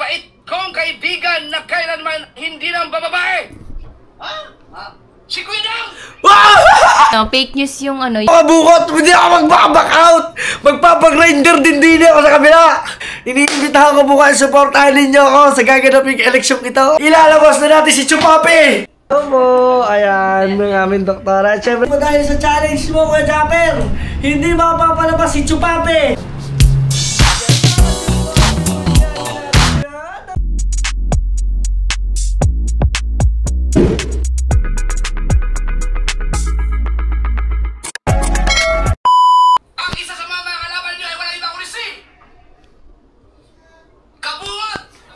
napakabait kong kaibigan na kailanman hindi nang bababae. Si Kuya Dang! No, fake news yung ano. Bukot, hindi ako mag-back out. Magpapag-grinder din ako sa kabila. Iniimbitahan ko bukas, supportahan ninyo ako sa gaganaping eleksyon ito. Ilalabas na natin si Chupapi. Hello, ayan, ng aming doktora. At syempre, dahil sa challenge mo, Kuya Japper, hindi mapapalabas si Chupapi.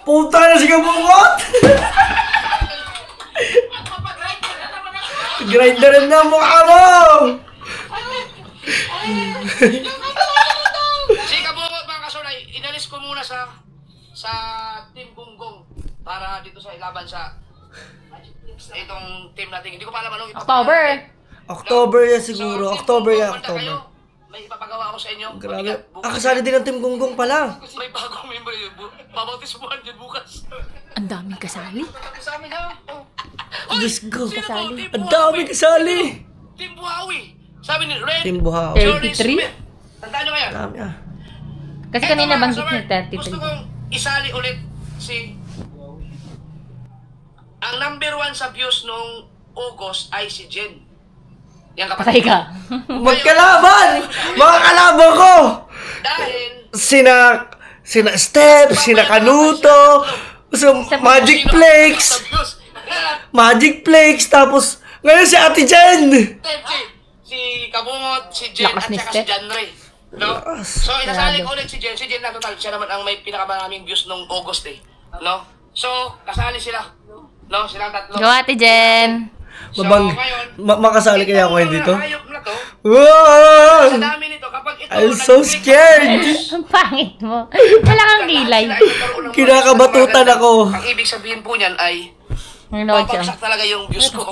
Puta na si Kabungot! Grinderin na mukha mo! Si Kabungot mga kasulay, inalis ko muna sa Team Gonggong para dito sa ilaban sa itong team natin. Hindi ko pa alam anong October! October yan siguro. So, October yan, October. October. May ipapagawa ako sa inyo. Grabe. Kasali din ang Team Gonggong pala. May bagong member yun. Babautismuhan din bukas. Ang daming kasali. Sa amin ha? Diyos ko. Kasali. Ang dami kasali. Team Buhawi. Sabi ni Red. Team Buhawi. Johnny 33? Smith. Tandaan nyo kaya? Dami ah. Kasi kanina Eto, banggit mga niya kasama, Gusto 33. kong isali ulit si... Ang number 1 sa views nung August ay si Jen. Yan Patay kapatid. ka. Magkalaban! Mga kalaban ko! Dahil... Sina Step, sina Kanuto, so Magic Flakes, Magic Flakes, tapos ngayon si Ate Jen. Si Kabungot, si Jen, Lakas at ni saka si Step. Janre. No? So, inasali ko ulit si Jen. Si Jen na total, siya naman ang may pinakamaraming views nung August eh. No? So, kasali sila. No? Silang tatlo. Go, Ate Jen! Mabang, makasali kaya ako dito? Hayop na to, Wow! sa dami nito, kapag ito... I'm so scared! Ang pangit mo. Wala kang kilay. Kinakabatutan ako. Ang ibig sabihin po niyan ay Nanood siya. babagsak talaga yung views ko.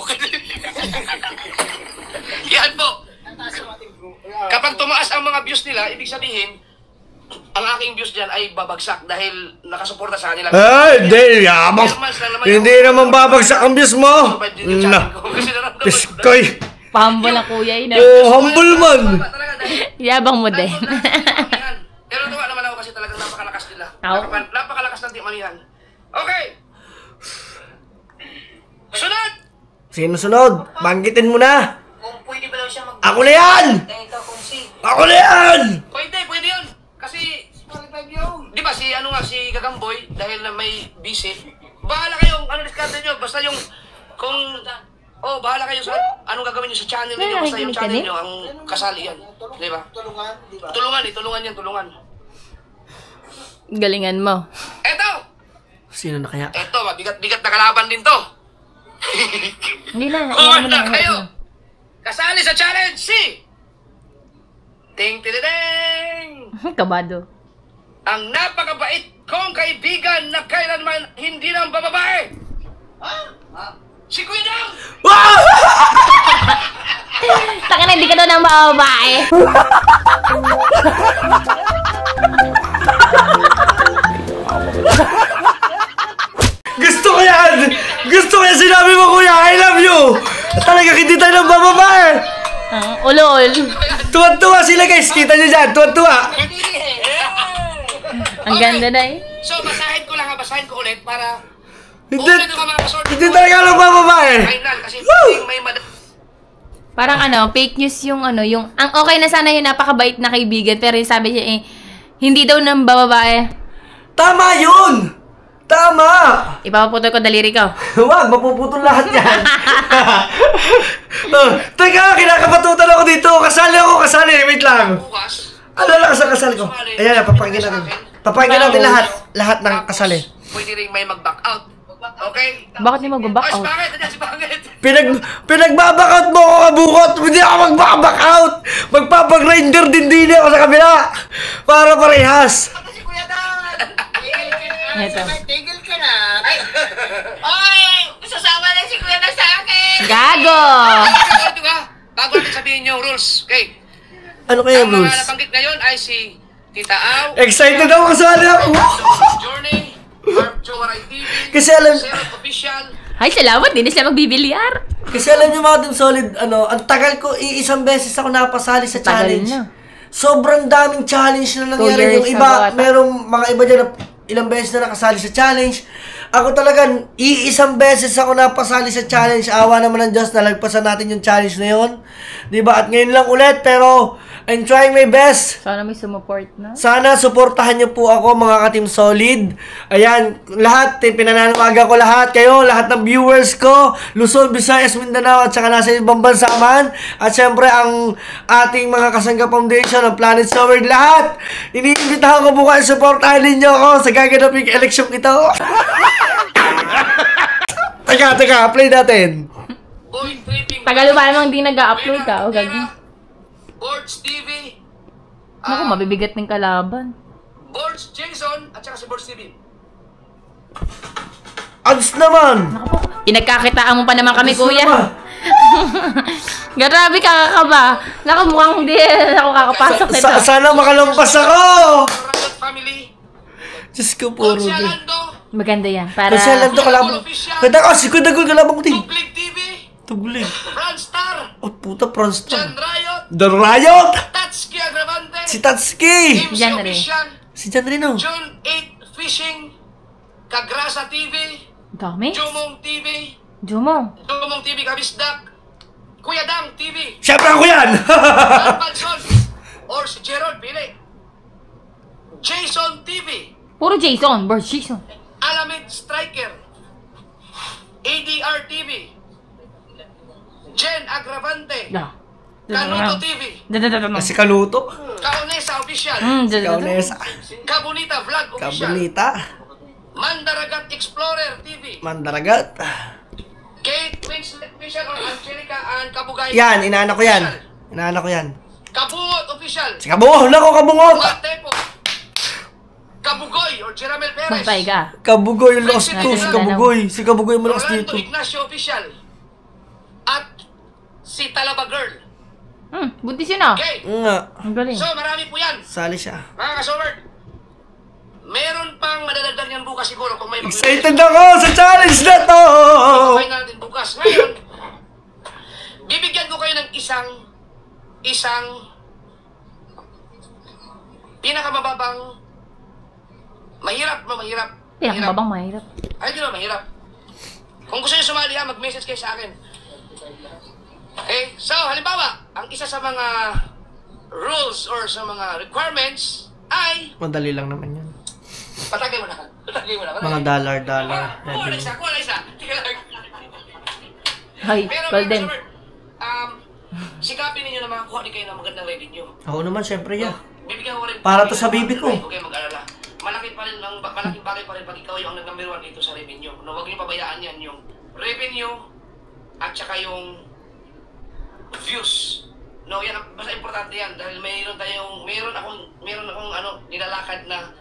Yan po. Kapag tumaas ang mga views nila, ibig sabihin, ang aking views dyan ay babagsak dahil nakasuporta sa kanila. Ay, hindi, yabang. Hindi naman babagsak ang views mo. Na, piskoy. Pahambol na kuya yun. Oh, humble man. Yabang mo din. Pero tuwa naman ako kasi talagang napakalakas nila. Ow. Napakalakas ng Team Amihan. Okay! Sunod! Sino sunod? Banggitin mo na. Kung pwede ba daw siya mag... Ako na yan! Ako na yan! Pwede yun! Kasi, di ba si si Gagamboy, dahil na may busy, bahala kayong, diskarte nyo, basta yung, bahala kayo sa, anong gagawin nyo sa channel niyo, basta yung channel nyo, ang kasali yan. Di ba? Tulungan. Galingan mo. Eto! Sino na kaya? Eto, mabigat-bigat na kalaban din to. Hindi na. Kung na kayo, kasali sa challenge si Ting Tidideng! Kabado. Ang napakabait kong kaibigan na kailanman hindi nang bababae. Si Kuya Dang! Wow! Taka na, hindi ka doon ang babae. Gusto ko yan! Gusto ko yan! Sinabi mo, kuya! I love you! Talaga, hindi tayo ng bababae! Ulol. Tuwan-tuwa sila, guys! Kita nyo dyan! Tuwan-tuwa! Ang ganda na eh. So, basahin ko ulit para Hindi, ulit ang mga kasort. hindi talaga ng bababae! Final, kasi may Parang fake news yung yung, ang okay na sana yun, napakabait na kaibigan, pero yung sabi niya hindi daw ng babae. Tama yun! Tama! Ipapaputol ko daliri ko. Huwag, mapuputol lahat yan. Teka, kinakabatutan ako dito. Kasali. Wait lang. bukas. Ano lang sa kasali ko? Ayan, papakinggan natin. Papakinggan natin lahat ng kasali. Pwede rin may mag-back out. Okay? Bakit di mag-back out? Bakit? Nandiyan si Bakit? Pinagbaback out mo ako, Kabukot. Hindi ako mag-back out. Magpapag-grinder din ako sa kabila. Para parehas. Si Kuya Dan! Ito. Tigil ka na. Oy! Sasama na si Kuya Dan sa akin! Gago! Ito ka. Bago natin sabihin yung rules. Okay. Ano kaya Ang rules? mga nabanggit ngayon ay si Tita Au, Excited ako kasali ako. Journey, Marv Kasi alam, Zero official. Ay, salamat. Hindi na sila magbibilyar. kasi alam nyo mga Team Solid, ang tagal ko, isang beses ako napasali sa Tagal challenge. na. Sobrang daming challenge na 2 nangyari. years Yung na iba, bata. merong mga iba dyan na ilang beses na nakasali sa challenge. Ako talagang, iisang beses ako napasali sa challenge. Awa naman ng Diyos, nalagpasan natin yung challenge na yun. Diba? At ngayon lang ulit, pero I'm trying my best. Sana may sumuport na. Sana suportahan niyo po ako mga ka-Team Solid. Ayan, lahat, pinananawagan ko lahat kayo, lahat ng viewers ko, Luzon, Visayas, Mindanao, at saka nasa ibang bansa man. At syempre, ang ating mga Kasangga Foundation, ang Planet Sower, lahat. Iniimbitahan ko po kayo, suportahan ninyo ako sa gaganaping election ito. Teka, play natin. Boy Tripping. Tagal pa namang di nag-upload ka. O, gagi. Boards TV. Naku, mabibigat ng kalaban. Boards Jason at saka si Boards TV. Ads naman! Naku po, pinagkakitaan mo pa naman kami, Ads kuya. naman. Grabe ka ba? Naku, mukhang hindi ako kakapasok nito. Sana makalampas ako! Riot Family. Diyos ko, puro Coach din. Alando. Maganda yan. Para... Kasi alam to kalabang. Kada ka, si Kuya Dagol kalabang ko din. Tuglig TV. Tuglig. Brand Star. Oh, puta, John Pronstar. Riot. The Riot! Tatsuki Agravante. Si Tatsuki! MC Yan na rin. Official. Si Jan Rino. June 8 Fishing. Kagrasa TV. Dami. Jumong TV. Jumong. Jumong TV Kabisdak. Kuya Dang TV. Siyempre ako yan! Dan Balson. Or si Gerald Pili. Jason TV. Puro Jason. Bird Jason. Alamid Striker. ADR TV. Jen Agravante. Yeah. Kanuto TV. Si Kanuto. Kaunesa Official. Kaunesa. Kabunita Vlog Official. Kabunita. Mandaragat Explorer TV. Mandaragat. Kate Winslet Official or Angelica and Kabugay. Yan, inaanak ko yan. Official. Inaanak ko yan. Kabungot Official. Si Kabungot! Wala ko Kabungot! Matepo. Kabugoy or Jeramel Perez. Magpay ka. Kabugoy yung lakas to. Si Natin, Kabugoy. Si Kabugoy yung malakas Rolando dito. Ignacio Official. At si Talaba Girl. Buntis yun ah. Okay. Nga. Ang galing. So marami po yan. Sali siya. Mga kasoward. Meron pang madadagdag yan bukas siguro kung may Excited ako sa challenge na to! Kaya natin bukas. Ngayon, bibigyan ko kayo ng isang pinakamababang mahirap. Pinakababang mahirap. Ay, di ba mahirap? Kung gusto nyo sumali ha, mag-message kayo sa akin. Okay? So, halimbawa, ang isa sa mga rules or sa mga requirements ay Madali lang naman yan. patagay mo na. Mga dollar. Kuha na isa. Tika lang. Hay, Pero, golden. Robert, sikapin ninyo na makakuha din kayo ng magandang revenue. Ako naman, syempre yan. Bibigyan ko rin. Para to sa bibi ko. Huwag kayong mag-alala. Malaking bagay pa rin pag ikaw yung nag-number 1 dito sa revenue. No, huwag niyo pabayaan yan yung revenue at saka yung views. No, yan basta importante yan dahil meron akong nilalakad na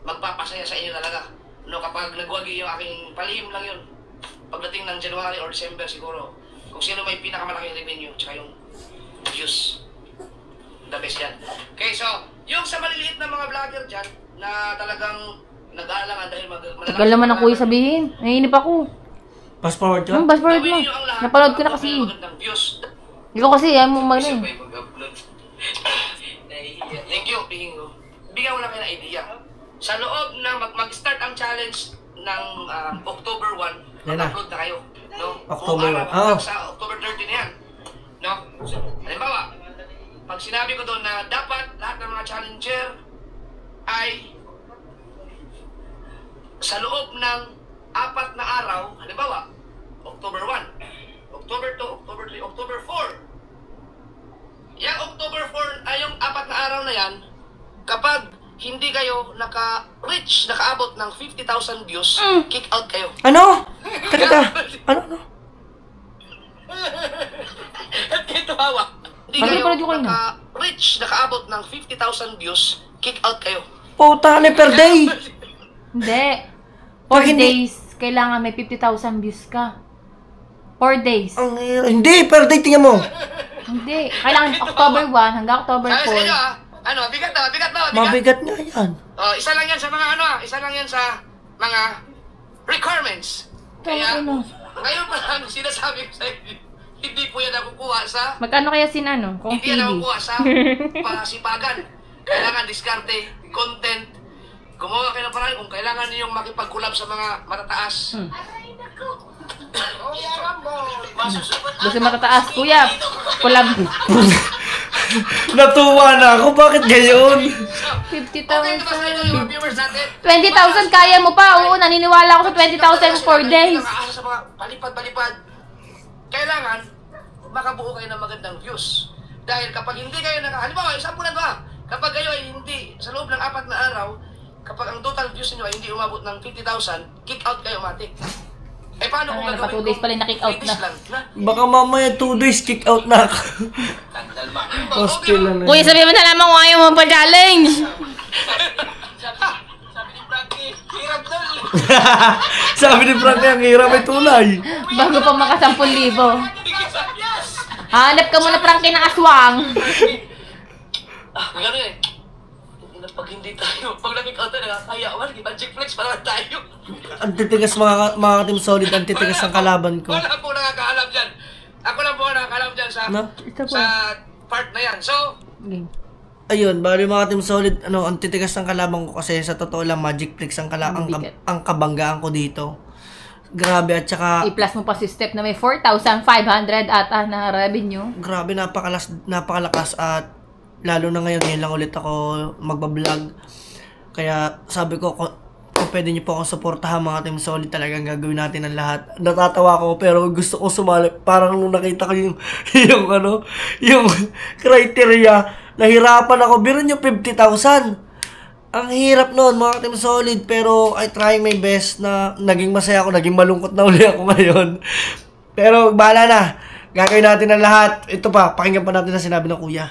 magpapasaya sa inyo talaga. No, kapag nagwagi yung aking palihim lang yun. Pagdating ng January or December siguro, kung sino may pinakamalaking revenue tsaka yung views. The best yan. Okay, so, yung sa maliliit na mga vlogger dyan, na talagang nag-aalangan dahil Tagal naman ako kuya sabihin. Nainip ako. Fast forward ka? Fast forward mo. Napanood ko na kasi. magandang views. Ikaw kasi, ayaw mo Kasi mag-ano may mag-upload. Thank you, Bingo. Bigyan mo lang kayo ng idea. Sa loob na mag-start ang challenge ng October 1, Yan na. mag-upload na kayo. No? October Kung 1. hanggang sa October 30 na yan. No? Halimbawa, pag sinabi ko doon na dapat lahat ng mga challenger ay sa loob ng 4 na araw, halimbawa, October 1, October 2, October 3, October 4. Yung October 4 ay yung 4 na araw na yan, kapag hindi kayo nakaabot ng 50,000 views, kick out kayo. Ano? Teka. Ano? At ito hawak. Hindi Bakit kayo pala di ko kayo na? nakaabot ng 50,000 views, kick out kayo. Puta na per day. Hindi. 4 Pag hindi- days, kailangan may 50,000 views ka. 4 days. Hindi, per day tingnan mo. Hindi. Kailangan October 1 hanggang October Sabi sa inyo 4. bigat na. Mabigat nga yan. Oh, isa lang yan sa mga isa lang yan sa mga requirements. Kaya, Ano? ngayon pa lang sinasabi ko sa inyo, hindi po yan nakukuha sa, Magkano kaya sinano? Kung hindi yan TV? nakukuha sa pasipagan. Kailangan diskarte, content, gumawa kayo ng paraan kung kailangan niyong makipag-collab sa mga matataas. Gusto matataas, kuya. Kulab. Natuwa na ako, bakit gayon? 50,000. Okay na ba sa inyo yung viewers natin? 20,000 kaya mo pa. Oo, naniniwala ako sa 20,000 for days. Nakaasa sa mga palipad-palipad. Kailangan, makabuo kayo ng magandang views. Dahil kapag hindi kayo halimbawa, isang bulan ba? Kapag kayo ay hindi, sa loob ng 4 na araw, kapag ang total views niyo ay hindi umabot ng 50,000, kick out kayo matik. Eh paano kung Ay, gagawin 2 days pala na-kick out 3 days na. lang, Baka mamaya 2 days kick out na ako. Hostel na na. Kuya, sabihin mo na lamang kung ayaw mo pa-challenge. Sabi ni Frankie, hirap doon. Sabi ni Frankie, ang hirap ay tunay. Bago pa maka 10,000. Hanap ka muna, Frankie, ng aswang. Gano'n eh. Pag hindi tayo, pag nag-kick out tayo, nakakayawan, magic flex para tayo. Ang titigas mga team solid, ang titigas ng kalaban ko. Wala po nakakaalam dyan. Ako lang po nakakaalam dyan sa, No? sa part na yan. So, Ayun, bali mga team solid, ang titigas ng kalaban ko kasi sa totoo lang Magic Flex ang ang kabanggaan ko dito. Grabe at saka I-plus mo pa si Step na may 4,500 ata na revenue. grabe napakalakas at lalo na ngayon lang ulit ako magbablog. Kaya sabi ko kung pwede niyo po akong suportahan mga team solid, talagang gagawin natin ang lahat. Natatawa ko pero gusto ko sumali. Parang nung nakita ko yung yung criteria, nahirapan ako. Biro niyo 50,000. Ang hirap noon mga team solid, pero I try my best na naging masaya ako, naging malungkot na uli ako ngayon. Pero bahala na. Gagawin natin ang lahat. Ito pa, pakinggan pa natin ang sinabi ng kuya.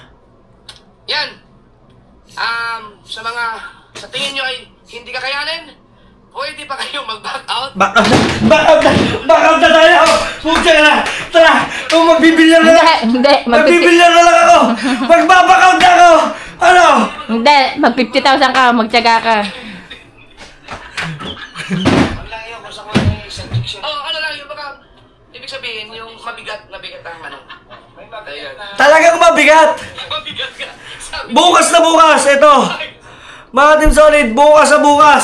yan. Sa tingin nyo ay hindi kakayanin, pwede pa kayong mag-back out. Back out na tayo! Pucha na! Tara! Magbibilyar na lang! Hindi. Magbibilyar na lang ako! Magbaback out na ako! Ano? Hindi. Mag 50,000 ka. Magtyaga ka. Ano lang yung baka, ibig sabihin, yung mabigat ang Ayun. Talagang mabigat! Mabigat ka. Bukas na bukas! Ito! Mga team solid, bukas na bukas!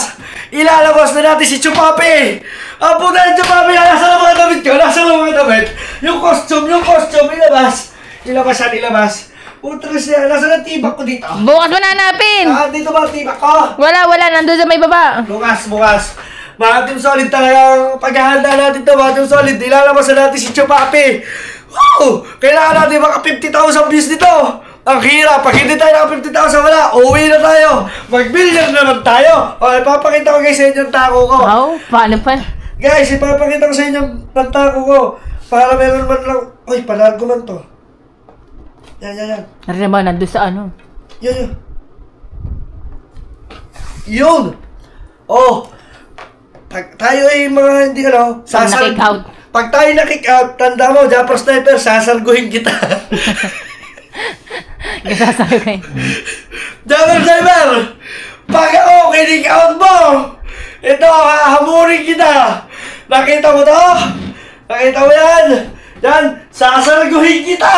Ilalabas na natin si Chupapi! Ang puta ng Chupapi! Nasa na mga damit ko? Nasa na mga damit? Yung costume! Ilabas! Ilabas! Puta siya! Nasa na tibak ko dito? Bukas mo na hanapin. Dito ba ang tibak ko? Wala. Nandun sa may baba. Bukas. Mga team solid, talagang paghahanda natin ito, mga team solid. Ilalabas na natin si Chupapi. Wow! Kailangan natin maka 50,000 views dito. Ang hirap. Pag hindi tayo naka 50,000, wala. Uwi na tayo. Mag-billion naman tayo. O, ipapakita ko guys sa inyo ang tako ko. Wow, paano pa? Guys, ipapakita ko sa inyo ang tako ko. Para meron man lang. Uy, palargo man to. Yan. Narin naman, nandun sa ano. Yun. Yun! Oh! Pag tayo ay mga hindi na-kick out. Pag tayo na-kick out, tanda mo, Japper Sniper, sasarguhin kita. Nasasagay. Japper Sniper! Pag ako kick out mo, ito, hahamurin kita. Nakita mo to? Nakita mo yan? Yan, sasarguhin kita!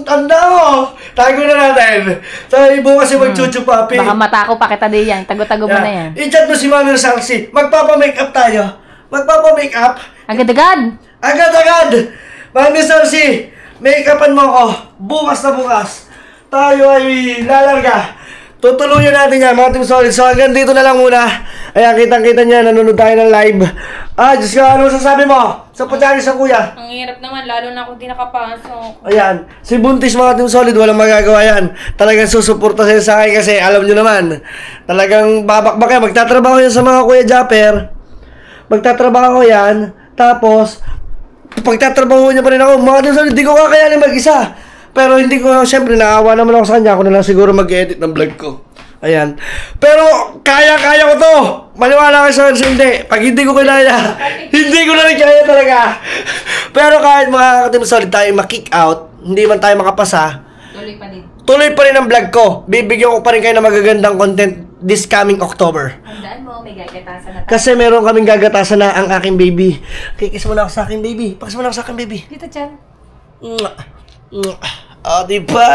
Tanda mo! Tago na natin. So, bukas yung mag-chuchupapi. Baka mata ko pa kita di yan. Tago-tago mo na yan. I-chat mo si Mami Sarsi. Magpapa-makeup tayo. Magpapa-makeup. Agad-agad. Agad-agad! Mami Sarsi, make-upan mo ako. Bukas na bukas. Tayo ay lalarga. Tutuluyan natin yan, mga team solid. So, hanggang dito na lang muna. Ayan, kitang-kita niya, nanonood tayo ng live. Diyos ka, ano masasabi mo? Sa pagkakas ng kuya? Ang hirap naman, lalo na kung di nakapasok. Ayan, si Buntis mga team solid, walang magagawa yan. Talagang susuporta siya sa akin kasi alam nyo naman, talagang babakbak yan. Magtatrabaho yan sa mga kuya Japper. Magtatrabaho yan, tapos, pagtatrabaho niya pa rin ako, mga team solid, di ko kakayanin mag-isa. Pero hindi ko, syempre, naawa naman ako sa kanya. Ako na lang siguro mag-edit ng vlog ko. Ayan. Pero, kaya ko to. Maniwala ka sa hindi. Pag hindi ko kinaya, hindi ko na rin kaya talaga. Pero kahit mga team solid tayo ma-kick out, hindi man tayo makapasa, Tuloy pa din. tuloy pa rin ang vlog ko. Bibigyan ko pa rin kayo ng magagandang content this coming October. Handaan mo, may gagatasan na tayo. Kasi meron kaming gagatasan na ang aking baby. Kikis mo na ako sa akin, baby. Pakis mo na ako sa akin, baby. Dito, Chan. Diba?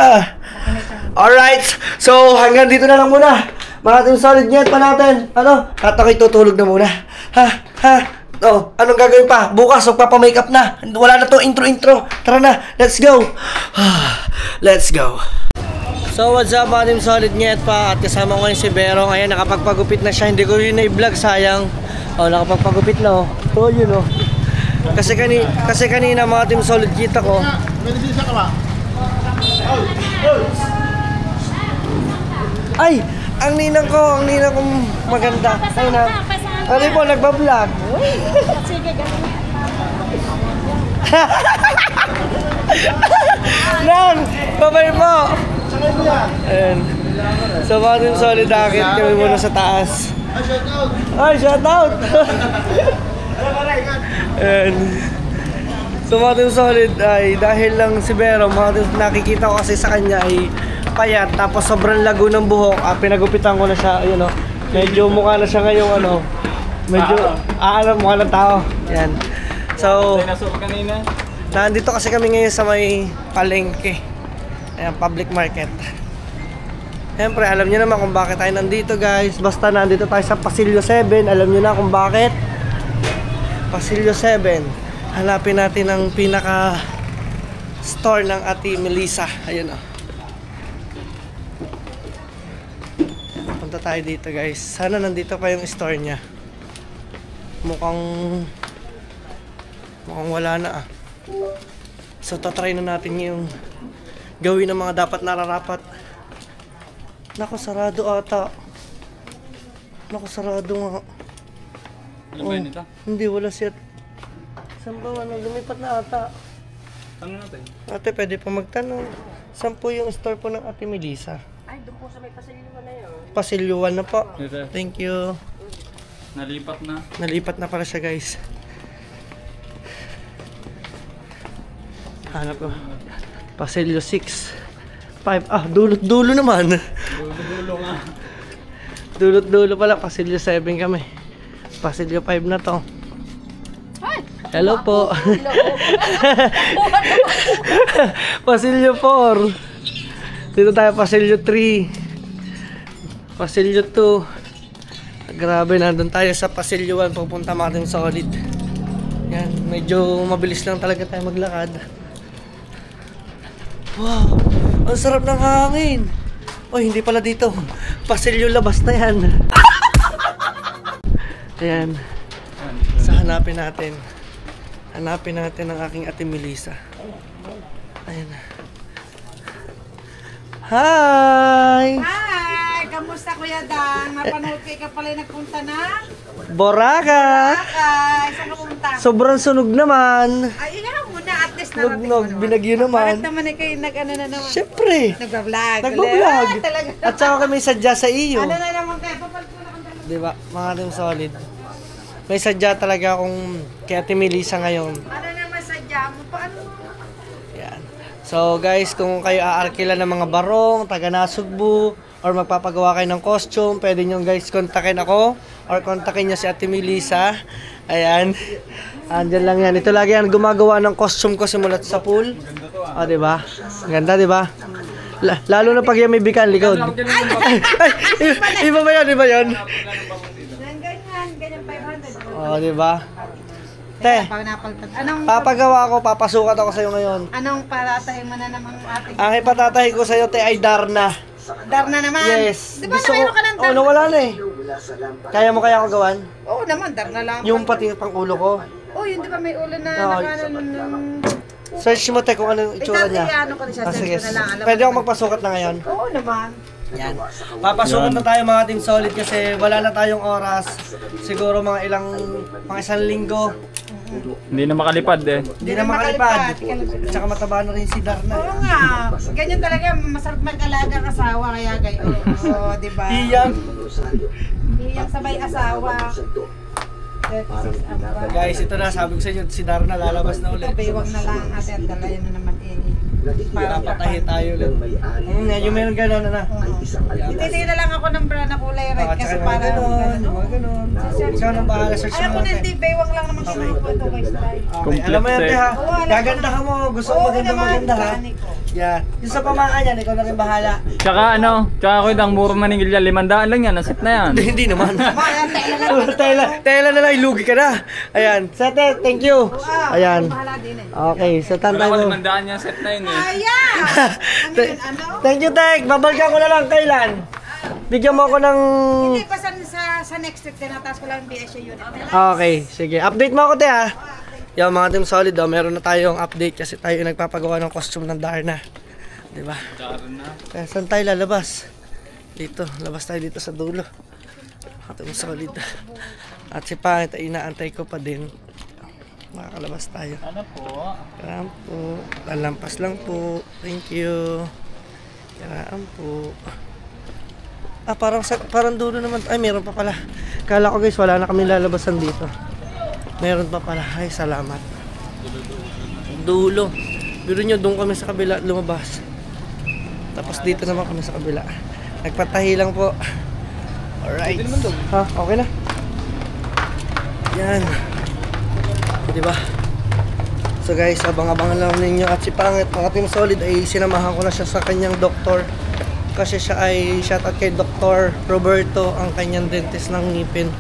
Alright. So, hanggang dito na lang muna. Mga team solid net pa natin. Ano? At ako'y tutulog na muna. Anong gagawin pa? Bukas, magpapamakeup na. Wala na to intro. Tara na, let's go. Let's go. So what's up mga team solid net pa. At kasama ko ngayon si Berong. Ayan, nakapagpagupit na siya. Hindi ko yun na-vlog, sayang. Nakapagpagupit na yun Kasi kanina mga team solid kita ko. Ay! Ang ninang kong maganda. Ay na. Ano po, nagbablog. Sige, ganun. Nang! Babay po! Ayan. So, mga team solid akit kami muna sa taas. Ay, shout out! Ayan. So, mga team solid ay dahil lang si Bero, mga team, nakikita ko kasi sa kanya ay payat, tapos sobrang lago ng buhok. Pinagupitan ko na siya, ayun medyo mukha na siya ngayong medyo mukha ng tao. Yan. So, nandito kasi kami ngayon sa may palengke. Ayan, public market. Siyempre, alam niyo naman kung bakit tayo nandito, guys. Basta nandito tayo sa Pasilyo 7. Alam niyo na kung bakit. Pasilyo 7. Hanapin natin ang pinaka store ng Ate Melissa. Ayun Punta tayo dito, guys. Sana nandito pa yung store niya. Mukhang wala na So tatry na natin yung gawin ng mga dapat nararapat. Naku, sarado ata. Sarado nga. Alam ba yun ito? Hindi, wala siya. Saan ba? Lumipat na ata. Tanong natin. Ate, pwede pa magtanong. Saan po yung store po ng Ate Melissa? Ay, doon po sa may pasilyuan na yun. Pasilyuan na po. Dito. Thank you. Nalipat na. Nalipat na pala siya, guys. Hanap ko. Pasilyo 6. 5. Dulot-dulo naman. Dulo nga. Dulot-dulo pala. Pasilyo 7 kami. Pasilyo 5 na to. Hello po. Pasilyo 4. Dito tayo Pasilyo 3. Pasilyo 2. Grabe, nandun tayo sa Pasilyo 1. Pupunta mga team solid. Yan, medyo mabilis lang talaga tayo maglakad. Wow, ang sarap ng hangin. Oy, hindi pala dito. Pasilyo labas na yan. Ayan. So, hanapin natin. Hanapin natin ang aking Ate Melissa. Ayan. Hi! Hi! Kamusta Kuya Dan? Mapanood kayo ka pala nagpunta na? Boracay! Ay, saan ka pumunta? Sobrang sunog naman. Ay, ina muna, at least narating Nugnog, binagyo naman. Bakit naman kayo nag-ano na naman? Siyempre. Nagbablog. Nagbablog. Ah, talaga. At saka kami sadya sa iyo. Ano na naman kayo? Papalit ko na kang dalawa. Diba? Mga team solid. May sadya talaga akong kay Ate Melissa ngayon. Ano naman sadya mo? Paano? Yan. So guys, kung kayo aarkila ng mga barong, taga Nasugbu, or magpapagawa kayo ng costume, pwede nyo guys kontakin ako or kontakin nyo si Ate Melissa. Ayan. Andyan lang yan. Ito lagi yan gumagawa ng costume ko simulat sa pool. O, diba? Ganda, diba? Lalo na pag yung may bikan likod. Ay, iba ba yun? Iba yun? Ganyan 500. O, diba? Te, Pag napaltad. Anong papagawa ko, papasukat ako sa'yo ngayon. anong paratahin mo na naman ating Ang ipatatahi ko sa'yo, te, ay Darna. Darna naman? Yes. Di ba na mayroon ka ng Darna? nawala na eh. Kaya mo kaya ako gawan? Oo naman, Darna lang. Yung pati pang ulo ko. Oh, yun di ba may ulo na Oo. Search mo, te, kung ano yung itsura niya. Ano ko na siya, Sige. search ko na lang. Alam Pwede mo ako naman. magpasukat na ngayon. Oo naman. Yan. Papasukat na tayo mga team solid kasi wala na tayong oras. Siguro mga isang linggo. Hindi na makalipad eh. Hindi na makalipad. At saka mataba na rin si Darna. Oo nga. Ganyan talaga, masarap mag-alaga ang asawa kaya gayo. Oo, di ba? Iyang. Iyang sabay asawa. Guys, ito na. Sabi ko sa inyo, si Darna lalabas na ulit. Ito, baywang na lang ate at dalayan na naman eh. Para patahin tayo ulit. Medyo meron gano'n na. Titigil na lang ako ng bra na kulay red kasi para gano'n. Ikaw nang bahala search Ay, ako mo hindi, baywang lang naman sinuot ko ito kay Slide. Okay, alam mo yan, te, ha? Gaganda ka mo. Gusto mo maganda ha? Yan. Yung sa pamakan yan, ikaw na rin bahala. Tsaka tsaka ko ang murong maningilya, 500 lang yan, nasit na yan. Hindi naman. Tela na lang, ilugi ka na. Ayan. Sete, thank you. Ayan. Okay, sa tantay Wala ko mo. 500 yan, set na yun eh. Ayan! Ano yun, ano? Thank you, Tek. Babalikan ko na lang kailan. Bigyan mo ako ng... Hindi pa sa next week, tinataas ko lang yung BSA unit. Okay, sige. Update mo ako, te, ha? Yung mga team solid, meron na tayong update kasi tayo nagpapagawa ng costume ng Darna. Diba? Kaya saan tayo lalabas? Dito, labas tayo dito sa dulo. Mga team solid. At si Pangit ay inaantay ko pa din. Makakalabas tayo. Ano po? Karaan po. Lalampas lang po. Thank you. Karaan po. Parang dulo naman. Ay, meron pa pala. Kala ko guys, wala na kami lalabasan dito. Meron pa pala. Ay, salamat. Dulo. Biro nyo, doon kami sa kabila lumabas. Tapos dito naman kami sa kabila. Nagpatahi lang po. Alright. Ha? Okay na? Yan. Diba? So guys, abang-abangan lang ninyo. At si Pangit, mga team solid, ay sinamahan ko na siya sa kanyang doktor. Kasi siya ay shoutout kay Dr. Roberto, ang kanyang dentist ng ngipin.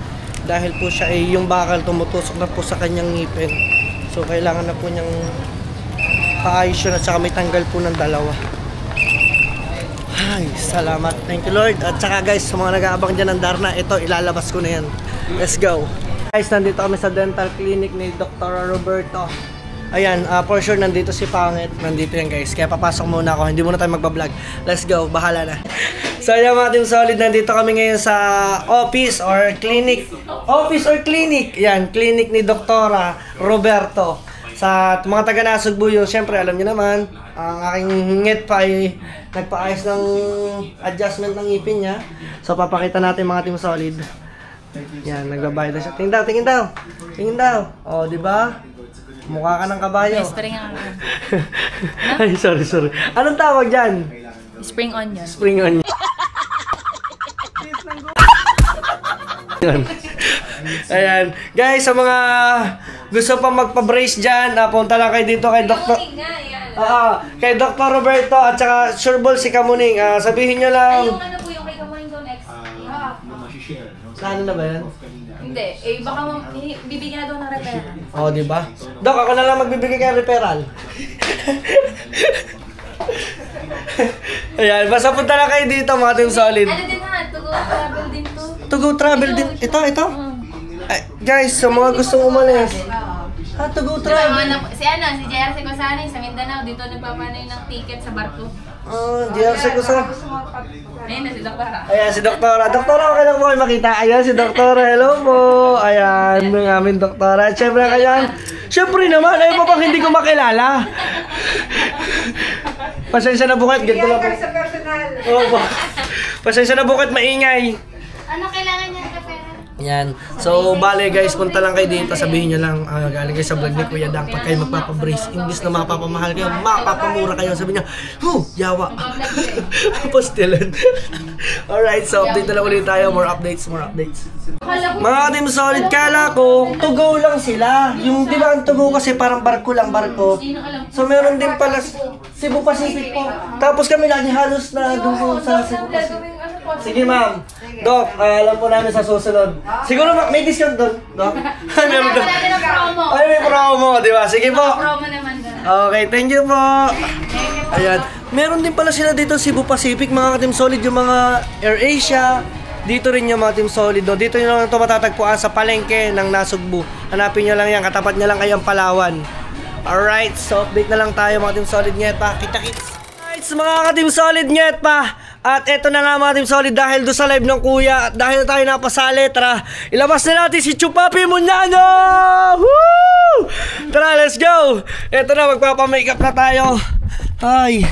Dahil po siya ay yung bakal tumutusok na po sa kanyang ngipin. So kailangan na po niyang paayos yun at saka may tanggal po ng dalawa. Ay, salamat. Thank you Lord. At saka guys, sa mga nag-aabang dyan ng Darna, ito ilalabas ko na yan. Let's go. Guys, nandito kami sa dental clinic ni Dr. Roberto. Ayan, for sure nandito si Pangit. Nandito yan guys. Kaya papasok muna ako. Hindi muna tayo magbablog. Let's go. Bahala na. So ayan mga team solid. Nandito kami ngayon sa office or clinic. Office or clinic. Yan, clinic ni Dr. Roberto. Sa mga taga-Nasugbu yun, syempre alam niyo naman, ang aking ngit pa ay nagpaayos ng adjustment ng ngipin niya. So papakita natin mga team solid. Yan, nagbabayad na siya. Tingin daw, tingin daw. Tingin daw. O, di ba? Mukha ka ng kabayo. Spring ang Ay, sorry. Anong tawag dyan? Spring onion. Spring onion. Ayan. Guys, sa mga gusto pa magpa-brace dyan, punta lang kayo dito kay Dr. Kay Dr. Roberto at saka Sureball si Kamuning. Sabihin nyo lang. Yung ano po yung kay Kamuning Don X. Ano na ba yan? Hindi. Baka bibigyan na daw ng repair. Oh, di ba? Dok, ako na lang magbibigay kay referral. Ayan, basta punta lang kayo dito mga team solid. Ano din ha? Tugo travel din to. Tugo travel din. Ito. Ay, guys, sa mga gustong umalis. Tugo travel. Si JRC Cosanin sa Mindanao. Dito nagpapanay ng ticket sa barko. JRC Cosanin. Ayun na si Doktora. Ayan, si Doktora. Doktora, okay lang po kayo makita. Ayan, si Doktora. Hello po. Ayan, ng aming Doktora. Siyempre, ayan. Siyempre naman, ayaw pa bang hindi ko makilala. Pasensya na bukat. Ganito lang po. Sa personal. Opo. Pasensya na bukat, maingay. Ano kailangan niya repair? Yan. So, bale guys, punta lang kayo dito. Sabihin nyo lang, galing kayo sa vlog ni Kuya Dang. Pag kayo magpapabrace, imbis na mapapamahal kayo, mapapamura kayo. Sabi nyo, yawa. Pastilan. Alright, so update na lang ulit tayo. More updates. Mga team solid, kala ko, tugo lang sila. Yung, di ba, ang tugo kasi parang barko. So, meron din pala Cebu Pacific po. Tapos kami lagi halos na dugo sa Cebu Pacific. Sige ma'am. Doc, alam po namin sa susunod. Siguro may discount doon, Doc? Meron doon. Ay, may promo, di ba? Sige po. Promo naman doon. Okay, thank you po. Ayan. Meron din pala sila dito Cebu Pacific, mga ka-team solid, yung mga AirAsia. Dito rin yung mga team solid. Dito nyo lang ito matatagpuan sa palengke ng Nasugbu. Hanapin nyo lang yan, katapat nyo lang kayang Palawan. Alright, so update na lang tayo mga team solid nyet pa. Kita-kits. Alright, mga ka-team solid nyet pa. At eto na nga mga team solid, dahil doon sa live ng kuya at dahil tayo napasali, tara, ilabas na natin si Chupapi Munyano! Woo! Tara, let's go! Eto na, magpapamakeup na tayo. Ay,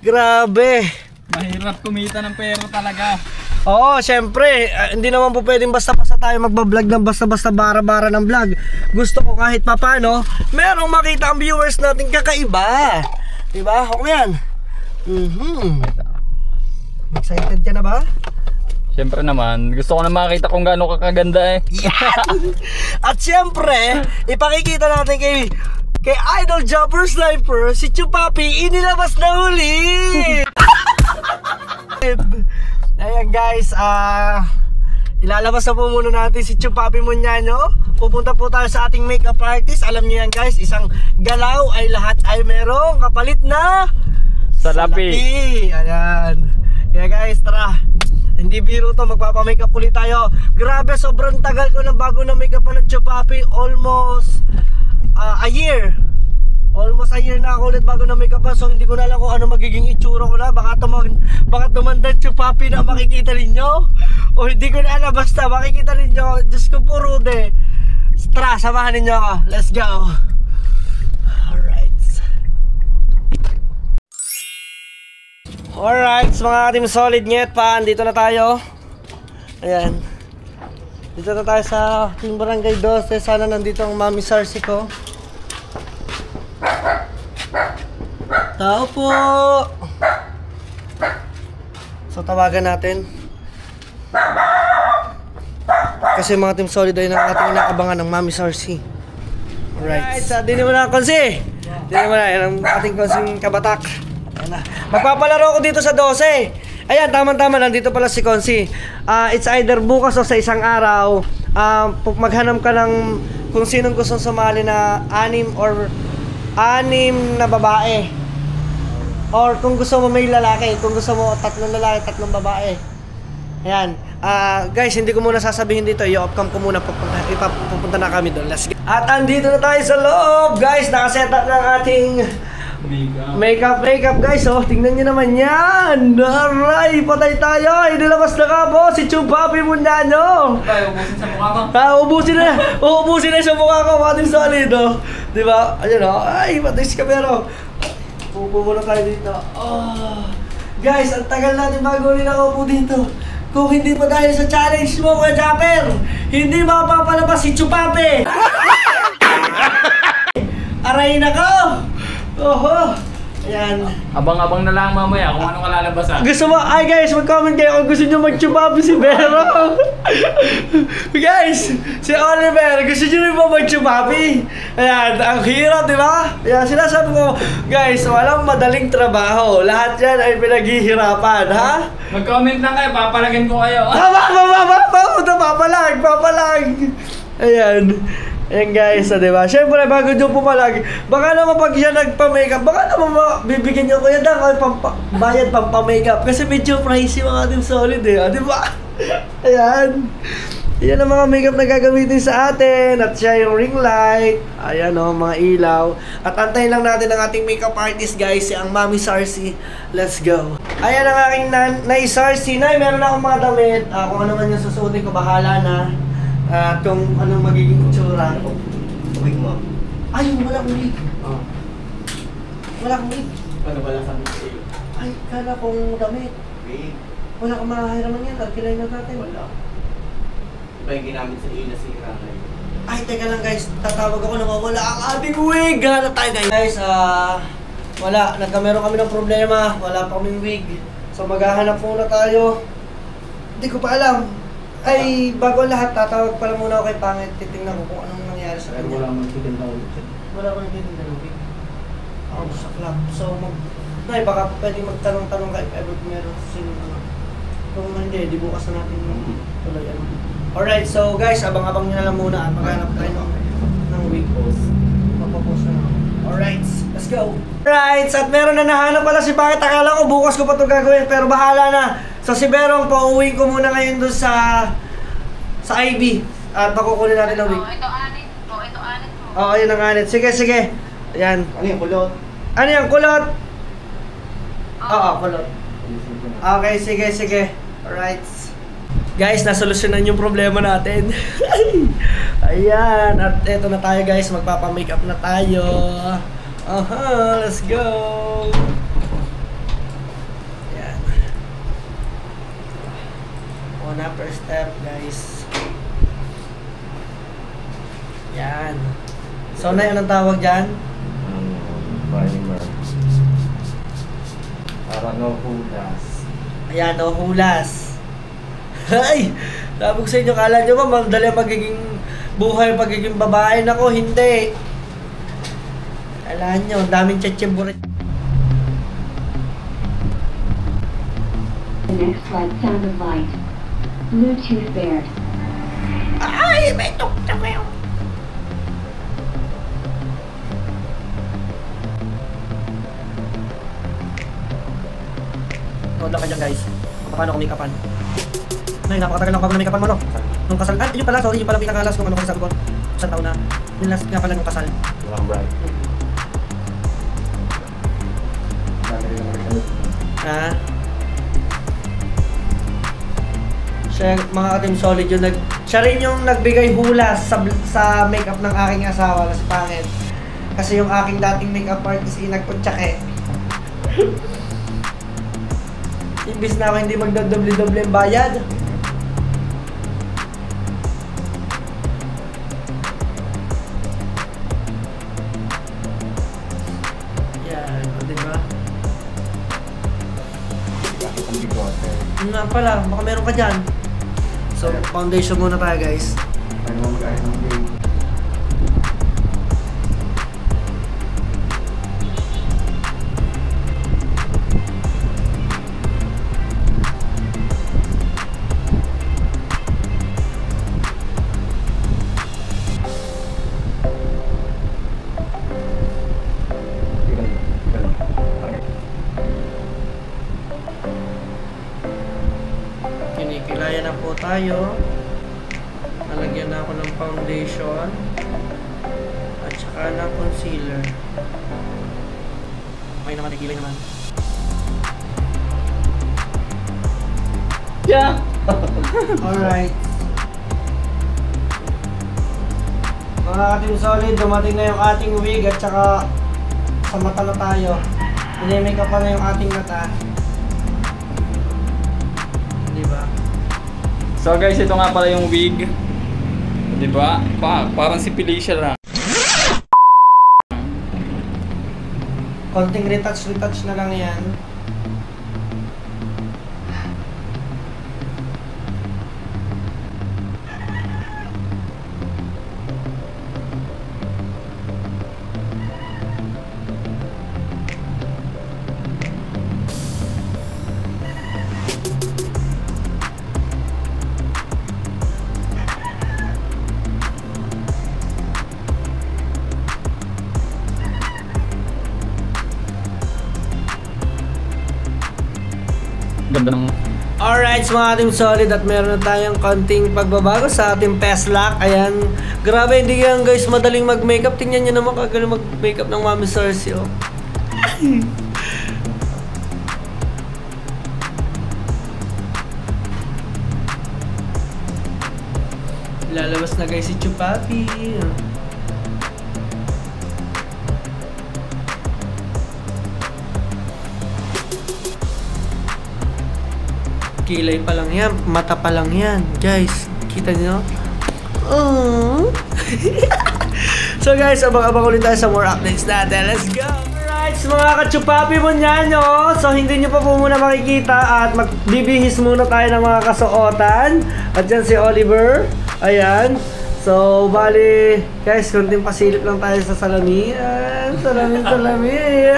grabe. Mahirap kumita ng pera talaga. Oo, syempre, hindi naman po pwedeng basta-basta tayo magbablog ng basta-basta bara-bara ng vlog. Gusto ko kahit papano, merong makita ang viewers natin kakaiba. Diba? Okay yan. Excited ka na ba? Siyempre naman, gusto ko na makita kung gaano ka kaganda eh. Yan! At siyempre, ipakikita natin kay Idol Jumper Sniper, si Chupapi, inilabas na huli! Ayan guys, ilalabas na po muna natin si Chupapi Muñano. Pupunta po tayo sa ating makeup artist. Alam niyo yan guys, isang galaw ay lahat ay merong kapalit na Salapi. Ayan. Kaya guys, tara. Hindi biro to, magpapamakeup ulit tayo. Grabe, sobrang tagal ko na bago na makeup ng Chupapi. Almost a year. Almost a year na ako ulit bago na makeup. So hindi ko na alam kung ano magiging itsura ko na. Baka tumandan Chupapi na makikita ninyo. O hindi ko na alam, basta makikita ninyo. Diyos ko po, Rude. Tara, samahan ninyo ako. Let's go. Alright, mga team solid nyet pa. Dito na tayo. Ayan. Dito na tayo sa Team Barangay 12. Sana nandito ang Mami Sarsi ko. Tao po. So tawagan natin. Kasi mga team solid ay ating inaabangan ng Mami Sarsi. Alright, so dini mo na Konsi. Dini mo na, yan ang ating Konsing Kabatak. Ayan na. Magpapalaro ko dito sa 12. Ayan, tama-tama, nandito pala si Konsi. It's either bukas o sa isang araw. Maghanap ka ng kung sinong gustong sumali na 6 na babae. Or kung gusto mo may lalaki, kung gusto mo 3 lalaki, 3 babae. Ayan. Guys, hindi ko muna sasabihin dito. I-off-cam ko muna. Pupunta na kami doon. Let's go. At andito na tayo sa loob. Guys, nakaset up ng ating makeup guys. Oh, tingnan nyo naman yan. Aray, patay tayo. Inilabas na ka po si Chupapi Muñano. Tayo, ubusin sa mukha mo. Uubusin na sa mukha ko. Mating solid, oh. Diba? Ayun, oh. Ay, patay si Camero. Pupo muna tayo dito. Oh. Guys, ang tagal natin bago rin ako po dito. Kung hindi pa dahil sa challenge mo, Kuya Japper, hindi mapapalabas si Chupapi. Aray na ko. Oho. Ayan. Abang-abang na lang mamaya kung anong kalalabasan. Gusto mo, ay guys, mag-comment kayo kung gusto nyo mag-Chupapi si Vero. Guys, si Oliver, gusto nyo rin ba mag-Chupapi? Ayan, ang hirap, di ba? Ayan, sinasabi ko, guys, walang madaling trabaho. Lahat yan ay pinaghihirapan, ha? Mag-comment lang kayo, papalagin ko kayo. Papalag. Ayan. Ayan guys, diba? Siyempre, bago nyo pumalag, baka naman pag siya nagpa-makeup, baka naman bibigyan nyo ko yan bayad pampa-makeup. Kasi medyo pricey mga team solid eh, diba? Ayan. Yan ang mga makeup na gagamitin sa atin. At siya yung ring light. Ayan o, mga ilaw. At antayin lang natin ang ating makeup artist guys, si ang Mami Sarsi. Let's go. Ayan ang aking Nay Sarsi. Nay, meron akong mga damit. Kung ano man yung susuotin ko, bahala na. At kung anong magiging itsura. Wig mo. Ay, wala akong wig. Wala akong wig. Ano ba lang sabi ko? Ay, kala kong damit. Wig? Wala akong mahahiraman yan. Kilay na natin. Wala. Iba yung ginamit sa iyo na si Ranay. Ay, teka lang guys. Tatawag ako na wala ang ating wig. Hanap tayo guys. Wala. Nagkameron kami ng problema. Wala pa kaming wig. So maghahanap muna tayo. Hindi ko pa alam. Ay, bago lahat, tatawag pala muna ako kay Pangit. Titingnan ko kung anong nangyari sa kanya. Wala mang titinda ulit. Wala ko nagtitinda ng wig. Ako sa club. So, Nay, baka pwede magtanong-tanong kay Pebble kung meron sino ano. Kung hindi, di bukas na natin tuloy ano. Alright, so guys, abang-abang nyo na lang muna at maghanap tayo ng wig post. Mapapost na ako. Alright, let's go! Alright, at meron na nahanap pala si Pangit. Akala ko bukas ko pa ito gagawin, pero bahala na. So si Berong, pauuwiin ko muna ngayon doon sa IB. At makukunin natin ang wig. Ito anit. Ito anit mo. Oo, yun ang anit. Sige. Ayan. Ano yung kulot? Ano yung kulot? Oo, kulot. Okay, sige. Alright. Guys, nasolusyonan yung problema natin. Ayan. At eto na tayo guys. Magpapa-makeup na tayo. Aha, let's go. Ayan. Una first step guys. Ayan. So, na yun ang tawag dyan? Primer. So, no hulas. Ayan, no hulas. Ay! Sabi ko sa inyo, kala nyo ba, mandali ang magiging buhay, pagiging babae. Nako, hindi. Kailangan nyo, daming tsetsemburit. The next flight sound of light. Bluetooth paired. Ay! May tukta ko yun. Huwag lang ka dyan, guys. Paano ako make-upan? Nay, napakatagal lang ako na make-upan mo, no? Nung kasal, yun pala, sorry, yun pala pinakalas nung ano kasi sabi ko. Isang taon na. Yung last nga pala nung kasal. Walang bright. Dami rin naman. Ha? Siya, mga ka-Team Solid, siya rin yung nagbigay hula sa make-up ng aking asawa na si Pangit. Kasi yung aking dating make-up artist nagputsak eh. Imbis na ako hindi magdodoble-doble ang bayad. Yan, diba? Bakit ang bigote? Nga pala, baka meron ka dyan. So, foundation muna tayo, guys. Paano mo mag-ayos ng game? Kinikilaya na po tayo. Nalagyan na ako ng foundation. At saka na concealer. Okay naman, nagkilay naman. Yeah! Alright. Mga ka-Team Solid, dumating na yung ating wig at saka sa mata na tayo. Pinimake up pa na yung ating mata. Diba? So guys, ito nga pala yung wig. Diba? Parang si Felicia lang. Konting retouch na lang yan. Ganda ng... Alright, mga Team Solid, at meron na tayong konting pagbabago sa ating Peslac. Ayan, grabe, hindi yan guys madaling mag-makeup. Tingnan nyo naman kagaling mag-makeup ng Mami Cersei, oh. Lalabas na guys si Chupapi. Kilay pa lang yan, mata pa lang yan. Guys, kita nyo? Oh. So guys, abang-abang ulit tayo sa more updates natin. Let's go! Alright, mga kachupapi mo niyan, no? So hindi nyo pa po muna makikita at magbibihis muna tayo ng mga kasuotan. At dyan si Oliver. Ayan. So, bali, guys, kunting pasilip lang tayo sa salamin. Salamin.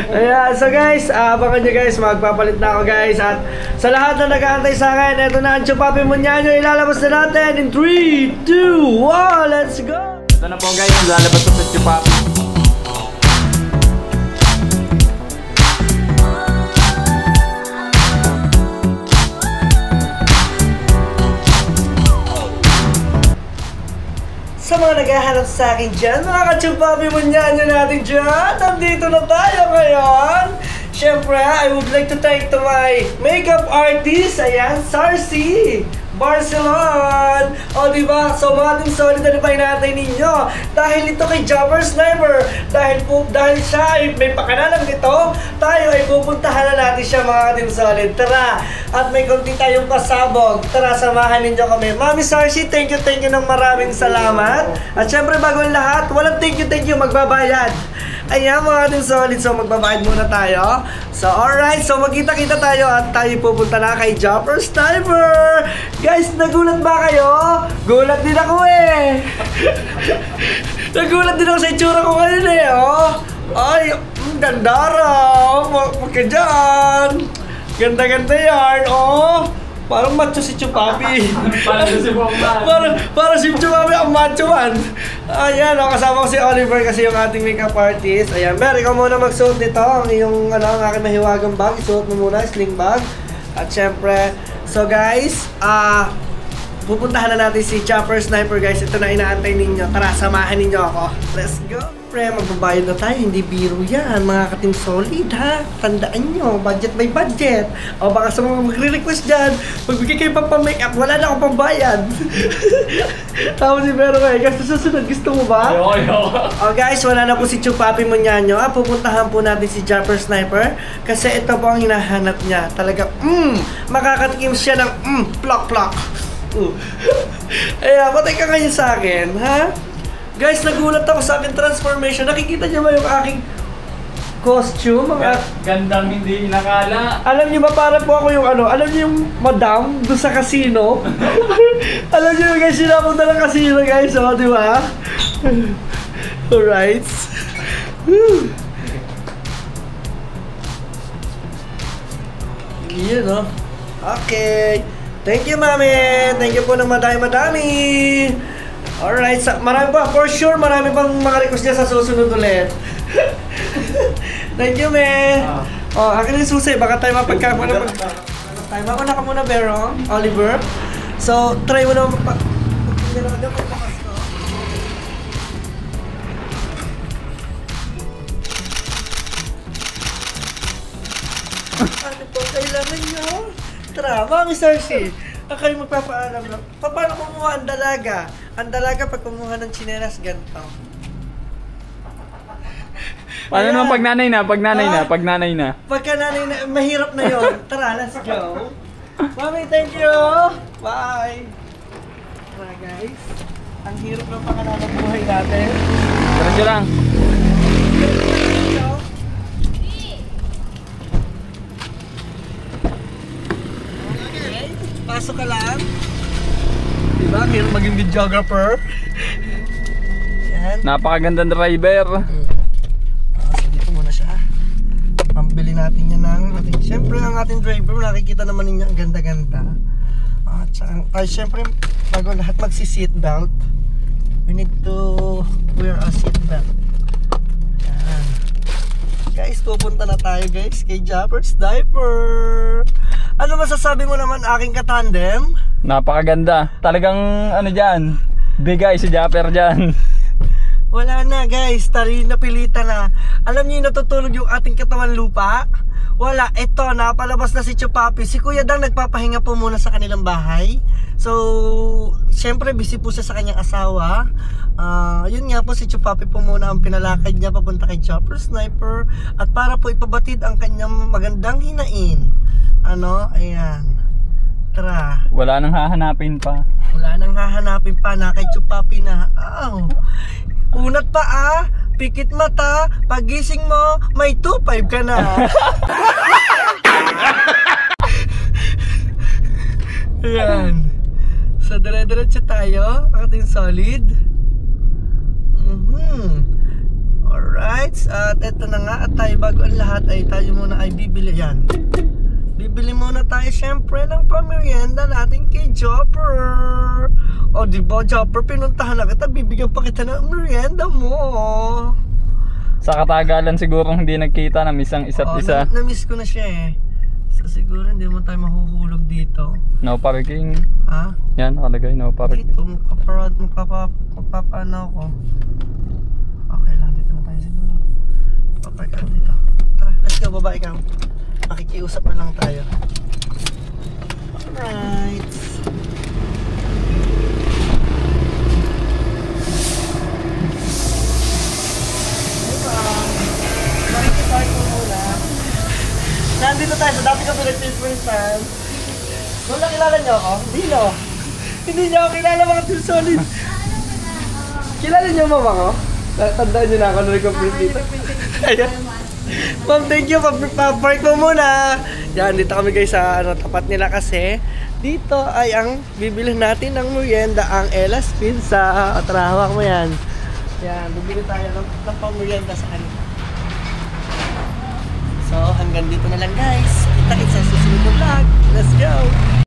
Ayan, so guys, abangan nyo guys, magpapalit na ako guys. At sa lahat na nag-aantay sa akin, eto na ang Chupapi Munyanyo, ilalabas na natin in 3, 2, 1, let's go! Ito na po guys, lalabas ko sa Chupapi. Sa mga naghahanap sa akin dyan, mga kachupapi Munyanyo natin dyan, nandito na tayo ngayon. Siyempre, I would like to thank to my makeup artist, ayan, Sarsi Barcelon. O diba? So mga Team Solid, ano pa hinatay ninyo? Dahil ito kay Jumper Sniper, dahil siya ay may pakanalang nito, tayo ay pupuntahan na natin siya, mga Team Solid. Tara! At may konti tayong pasabog. Tara, samahan ninyo kami. Mami Sarsi, thank you ng maraming salamat. At syempre, bago ang lahat, walang thank you, magbabayad. Ayan mga ating solid. So magbabayad muna tayo. So alright. So magkita-kita tayo at tayo pupunta na kay Jumper Sniper. Guys, nagulat ba kayo? Gulat din ako eh. Nagulat din ako sa itsura ko ngayon eh. Oh. Ay, ganda raw. Huwag ka dyan. Ganda-ganda yan. Oh. Parang macho si Chupapi. Parang si Bongman. Parang si Chupapi ang macho man. Ayan, kasama ko si Oliver kasi yung ating makeup artist. Ayan, Ber, ikaw muna magsuot nito. Ang iyong, ang aking mahiwagang bag. Isuot mo muna, sling bag. At syempre, so guys, pupuntahan na natin si Jumper Sniper guys. Ito na inaantay ninyo. Tara, samahan ninyo ako. Let's go. Pre, magbabayad na tayo. Hindi biro yan. Mga ka-team solid ha. Tandaan nyo. Budget by budget. O baka sa mga magre-request dyan, magbigay kayo pa make-up. Wala na akong pambayad. Tapos si Pero eh. Kasi susunod, gusto mo ba? O guys, wala na po si Chupapi Munyanyo. Pupuntahan po natin si Jumper Sniper. Kasi ito po ang hinahanap niya. Talaga, makakatikim siya ng plok-plok. Ayan, patay ka ngayon sa akin, ha? Guys, nagulat ako sa aking transformation. Nakikita niyo ba yung aking costume? Gandang hindi inakala. Alam niyo ba, para po ako yung alam niyo yung madam doon sa casino? Alam niyo guys, sinapunta ng casino guys, oh, di ba? Alright. Yun, oh. Okay. Thank you, mami. Thank you po ng madami-madami. Alright, marami pa. For sure, marami pang mga request niya sa susunod ulit. Thank you, me. Oh, akin yung susi. Baka tayo mapagkamuna. Tayo mauna ka muna, Bero. Oliver. So, try mo na ano po kailangan nyo? Tara, Mami Cersei. Kayo magpapaalam na. Paano kumuha ang dalaga? Ang dalaga pag kumuha ng tsinelas, ganito. Paano naman pag nanay na? Pag nanay na. Pagka nanay na, mahirap na yon. Tara, let's go. Mami, thank you. Bye. Tara guys. Ang hirap ng pakanan ng buhay natin. Diretso lang. Pasok ka lang. Diba? Hirap maging videographer. Yan. Napakagandang driver. So dito muna siya. Pambili natin yan ng ating... Siyempre ang ating driver, nakikita naman ninyo ang ganda-ganda. At siyempre, bago lahat magsi-seatbelt, we need to wear a seatbelt. Yan. Guys, pupunta na tayo guys kay Jumper Sniper. Ano masasabi mo naman aking katandem? Napakaganda. Talagang dyan, bigay si Jumper dyan. Wala na guys, napilitan na. Alam niyo yung natutulog yung ating katawan lupa? Wala, eto, napalabas na si Chupapi. Si Kuya Dang nagpapahinga po muna sa kanilang bahay. So, syempre busy po siya sa kanyang asawa. Yun nga po, si Chupapi po muna ang pinalakad niya papunta kay Jumper Sniper. At para po ipabatid ang kanyang magandang hinain. Ayan. Tara. Wala nang hahanapin pa. Wala nang hahanapin pa na kay Chupapi na. Unat pa pikit mata, pagising mo, may 2.5 ka na. Ayan. So, dire-diretso tayo. Ating solid. Alright. At eto na nga. At tayo bago ang lahat ay tayo muna ay bibili. Yan. Bibili muna tayo syempre ng pamerienda natin kay Jumper. O diba Jumper, pinuntahan na kita, bibigyan pa kita ng merienda mo. Sa katagalan siguro hindi nagkita, na-miss ang isa't isa. Na-miss ko na siya eh. So siguro hindi mo tayo mahuhulog dito. No parking. Ha? Yan, nakalagay no parking. Dito, magpapaano ako. Okay lang, dito na tayo siguro. Papark ka dito. Tara, let's go, baba ikaw. Makikiusap na lang tayo. Alright. Makikipark mo muna. Nandito tayo sa dati ka pinag-filmpersan. Wala, kilala niyo ako? Hindi niyo ako kilala, mga team solid. Kilala niyo mama ko? Tandaan niyo na ako na nag-print dito. Ayan. Ma'am, thank you. Pa-park mo muna. Yan, dito kami guys sa tapat nila kasi dito ay ang bibili natin ng merienda, ang Ella's Pizza. Tara, hawak mo yan. Yan, bibili tayo ng pang-merienda sa kanila. So, hanggang dito na lang guys. Kita-kita sa susunod na vlog. Let's go!